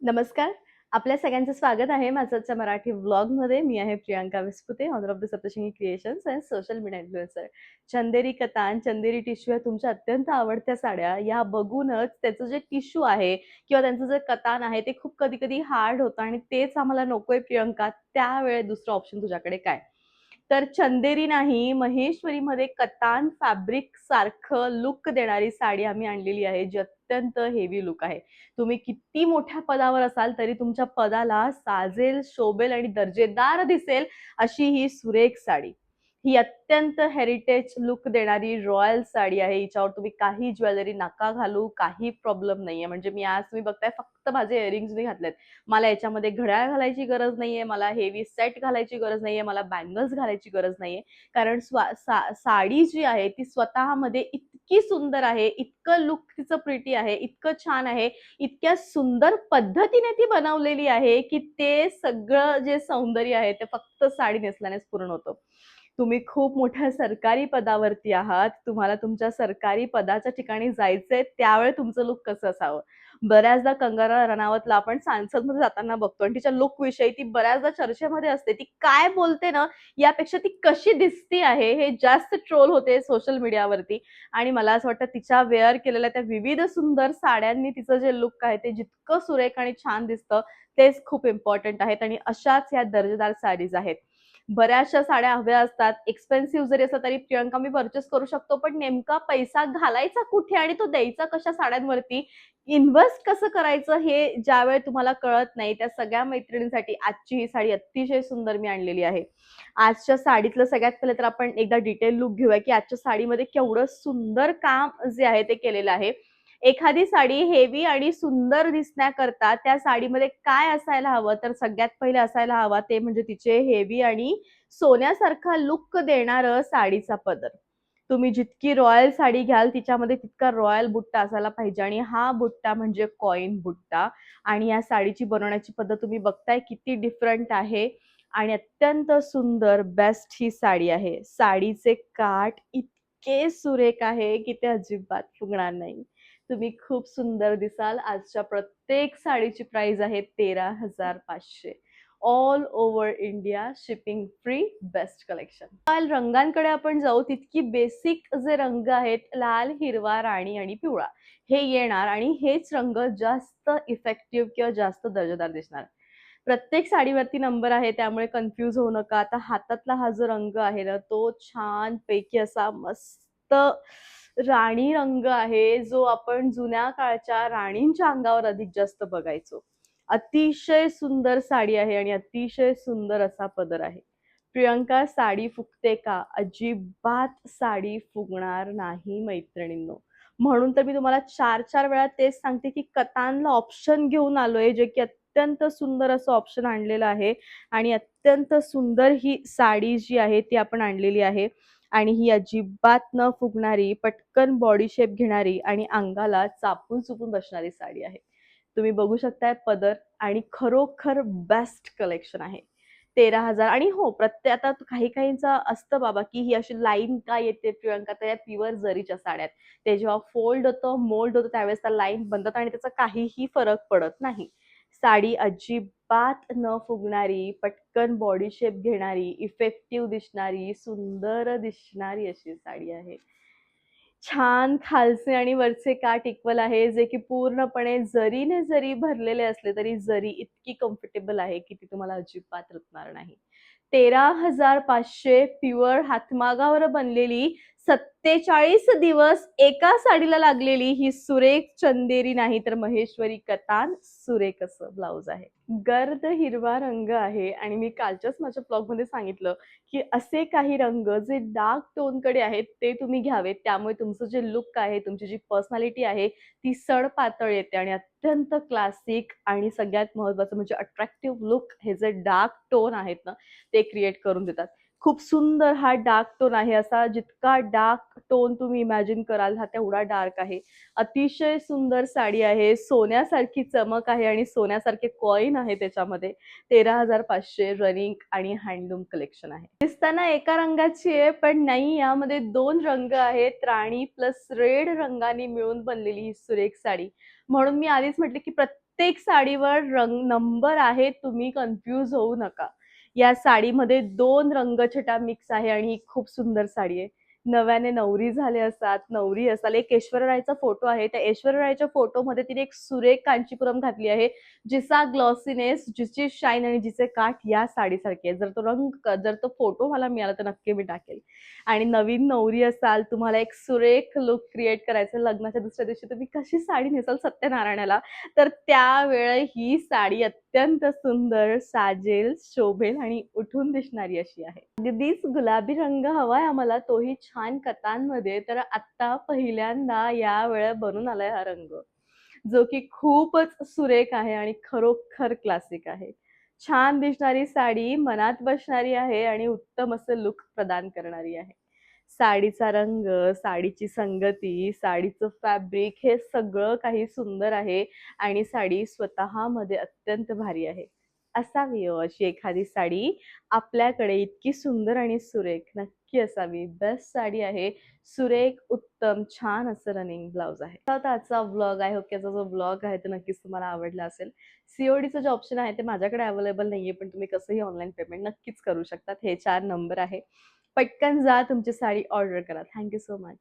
नमस्कार. आपल्या सगळ्यांचं स्वागत आहे माझं आजच्या मराठी व्लॉगमध्ये. मी आहे Priyanka Vispute, owner of the Saptashrungi creations and social media influencer. Chanderi कतान, चंदेरी टिश्यू या तुमच्या अत्यंत आवडत्या साड्या या बघूनच त्याचं जे टिश्यू आहे किंवा त्यांचं जे कतान आहे ते खूप कधी-कधी हार्ड होतं आणि तेच आम्हाला नकोय प्रियंका, त्यावेळेस दुसरं ऑप्शन तुझ्याकडे काय? तर चंदेरी नाही, महेश्वरीमध्ये कतान फॅब्रिक सारखं लुक देणारी साडी आम्ही आणलेली आहे, जी अत्यंत हेवी लुक आहे. तुम्ही किती मोठ्या पदावर असाल तरी तुमच्या पदाला साजेल, शोभेल आणि दर्जेदार दिसेल अशी ही सुरेख साडी. ही अत्यंत हेरिटेज लुक देणारी रॉयल साडी आहे. हिच्यावर तुम्ही काही ज्वेलरी नका घालू, काही प्रॉब्लेम नाहीये. म्हणजे मी आज तुम्ही बघताय फक्त माझे इअरिंग्ज मी घातलेत. मला याच्यामध्ये घड्याळ घालायची गरज नाहीये, मला हेवी सेट घालायची गरज नाहीये, मला बँगल्स घालायची गरज नाहीये. कारण साडी जी आहे ती स्वतःमध्ये इतकी सुंदर आहे, इतकं लुक तिचं प्रिटी आहे, इतकं छान आहे, इतक्या सुंदर पद्धतीने ती बनवलेली आहे, की ते सगळं जे सौंदर्य आहे ते फक्त साडी नेसल्यानेच पूर्ण होतं. तुम्ही खूप मोठ्या सरकारी पदावरती आहात. तुम्हाला तुमच्या सरकारी पदाच्या ठिकाणी जायचंय, त्यावेळी तुमचं लूक कसं असावं? बऱ्याचदा कंगना रनावतला आपण संसदमध्ये जाताना बघतो आणि तिच्या लूकविषयी ती बऱ्याचदा चर्चेमध्ये असते. ती काय बोलते ना, यापेक्षा ती कशी दिसती आहे, हे जास्त ट्रोल होते सोशल मीडियावरती आणि मला असं वाटतं तिच्या वेअर केलेल्या त्या विविध सुंदर साड्यांनी तिचं जे लूक आहे ते जितकं सुरेख आणि छान दिसतं, तेच खूप इम्पोर्टंट आहेत आणि अशाच या दर्जेदार साडीज आहेत. बऱ्याचशा साड्या हव्या असतात. एक्सपेन्सिव्ह जरी असलं तरी प्रियंका मी पर्चेस करू शकतो. पण नेमका पैसा घालायचा कुठे आणि तो द्यायचा कशा साड्यांवरती, इन्व्हेस्ट कसं करायचं हे ज्यावेळी तुम्हाला कळत नाही, त्या सगळ्या मैत्रिणींसाठी आजची ही साडी अतिशय सुंदर मी आणलेली आहे. आजच्या साडीतलं सगळ्यात पहिले तर आपण एकदा डिटेल लूक घेऊया, की आजच्या साडीमध्ये केवढं सुंदर काम जे आहे ते केलेलं आहे. एखादी साडी हेवी आणि सुंदर दिसण्याकरता त्या साडीमध्ये काय असायला हवं, तर सगळ्यात पहिले असायला हवा ते म्हणजे तिचे हेवी आणि सोन्यासारखा लुक देणारं साडीचा पदर. तुम्ही जितकी रॉयल साडी घ्याल तिच्यामध्ये तितका रॉयल बुट्टा असायला पाहिजे आणि हा बुट्टा म्हणजे कॉइन बुट्टा आणि या साडीची बनवण्याची पद्धत तुम्ही बघताय किती डिफरंट आहे आणि अत्यंत सुंदर बेस्ट ही साडी आहे. साडीचे काठ इतके सुरेख आहे, की ते अजिबात फुगणार नाही. तुम्ही खूप सुंदर दिसाल. आजच्या प्रत्येक साडीची प्राइस आहे 13,500. All over India shipping free best collection. लाल रंगांकडे आपण जाऊ तितकी बेसिक जे रंग आहेत लाल, हिरवा, राणी आणि पिवळा हे येणार आणि हेच रंग जास्त इफेक्टिव्ह किंवा जास्त दर्जेदार दिसणार. प्रत्येक साडीवरती नंबर आहे त्यामुळे कन्फ्यूज होऊ नका. आता हातातला हा जो रंग आहे ना तो छान पैकी असा मस्त राणी रंग आहे, जो आपण जुन्या काळच्या राणींच्या अंगावर अधिक जास्त बघायचो. अतिशय सुंदर साडी आहे आणि अतिशय सुंदर असा पदर आहे. प्रियंका साडी फुगते का? अजिबात साडी फुगणार नाही मैत्रिणींनो. म्हणून तर मी तुम्हाला 4-4 वेळा तेच सांगते, की कतानला ऑप्शन घेऊन आलोय, जे की अत्यंत सुंदर असं ऑप्शन आणलेलं आहे आणि अत्यंत सुंदर ही साडी जी आहे ती आपण आणलेली आहे. आणि ही अजिबात न फुगणारी, पटकन बॉडी शेप घेणारी आणि अंगाला चापून-चुपून बसणारी साडी आहे. तुम्ही बघू शकताय पदर आणि खरोखर बेस्ट कलेक्शन आहे. 13,000 आणि हो, आता काही-काहींचं असतं बाबा, की ही अशी लाईन का येते प्रियंका? तर या प्युअर जरीच्या साड्या आहेत. ते जेव्हा फोल्ड होतं, मोल्ड होतं त्यावेळेस त्या लाईन बनतात आणि त्याचा काहीही फरक पडत नाही. साडी अजिबात न फुगणारी, पटकन बॉडी शेप घेणारी, इफेक्टिव्ह दिसणारी, सुंदर दिसणारी अशी साडी आहे. छान खालचे आणि वरचे काठ इक्वल आहे, जे की पूर्णपणे जरीने जरी भरलेले असले तरी जरी इतकी कम्फर्टेबल आहे, की ती तुम्हाला अजिबात रुतणार नाही. 13,500 प्युअर हातमागावर बनलेली 47 दिवस एका साडीला लागलेली ही सुरेख चंदेरी नाही तर महेश्वरी कतान सुरेख असं ब्लाउज आहे. गर्द हिरवा रंग आहे आणि मी कालच्याच माझ्या ब्लॉगमध्ये सांगितलं, की असे काही रंग जे डार्क टोनकडे आहेत ते तुम्ही घ्यावेत. त्यामुळे तुमचं जे लूक आहे, तुमची जी पर्सनॅलिटी आहे ती सडपातळ येते आणि अत्यंत क्लासिक आणि सगळ्यात महत्त्वाचं म्हणजे अट्रॅक्टिव्ह लूक हे जे डार्क टोन आहेत ना, ते क्रिएट करून देतात. खूप सुंदर हा डार्क टोन आहे. असा जितका डार्क टोन तुम्ही इमॅजिन कराल हा तेवढा डार्क आहे. अतिशय सुंदर साडी आहे. सोन्यासारखी चमक आहे आणि सोन्यासारखे कॉइन आहे त्याच्यामध्ये. 13,500 रनिंग आणि हँडलूम कलेक्शन आहे. दिसताना एका रंगाची आहे, पण नाही यामध्ये 2 रंग आहेत. राणी प्लस रेड रंगाने मिळून बनलेली ही सुरेख साडी. म्हणून मी आधीच म्हटले, की प्रत्येक साडीवर नंबर आहे, तुम्ही कन्फ्यूज होऊ नका. या साडीमध्ये 2 रंगछटा मिक्स आहे आणि ही खूप सुंदर साडी आहे. नव्याने नवरी झाले असतात, नवरी असाल, एक ऐश्वर्या फोटो आहे. त्या ऐश्वर्या फोटोमध्ये तिने एक सुरेख कांचीपुरम घातली आहे. जिचा ग्लॉसीनेस, जिची शाईन आणि जिचे काठ या साडीसारखे आहे. जर तो फोटो मला मिळाला तर नक्की मी टाकेल. आणि नवीन नवरी असाल, तुम्हाला एक सुरेख लुक क्रिएट करायचं, लग्नाच्या दुसऱ्या दिवशी तुम्ही कशी साडी नेसाल सत्यनारायणाला, तर त्यावेळी ही साडी अत्यंत सुंदर साजेल, शोभेल आणि उठून दिसणारी अशी आहे. अगदीच गुलाबी रंग हवाय आम्हाला, तोही छान कतांमध्ये. तर आता पहिल्यांदा यावेळी बनून आलाय हा रंग, जो की खूपच सुरेख आहे आणि खरोखर क्लासिक आहे. छान दिसणारी साडी, मनात बसणारी आहे आणि उत्तम असं लुक प्रदान करणारी आहे. साडीचा रंग, साडीची संगती, साडीचं फॅब्रिक हे सगळं काही सुंदर आहे आणि साडी स्वतःमध्ये अत्यंत भारी आहे. असावी हो अशी एखादी साडी आपल्याकडे, इतकी सुंदर आणि सुरेख. नक्की असावी. बेस्ट साडी आहे. सुरेख, उत्तम, छान असं रनिंग ब्लाउज आहे. तर आजचा व्लॉग, आय होप जो व्लॉग आहे तो नक्कीच तुम्हाला आवडला असेल. सीओडीचं जे ऑप्शन आहे ते माझ्याकडे अवेलेबल नाहीये, पण तुम्ही कसंही ऑनलाईन पेमेंट नक्कीच करू शकतात. हे 4 नंबर आहे. पटकन जा, तुमची साडी ऑर्डर करा. Thank you so much.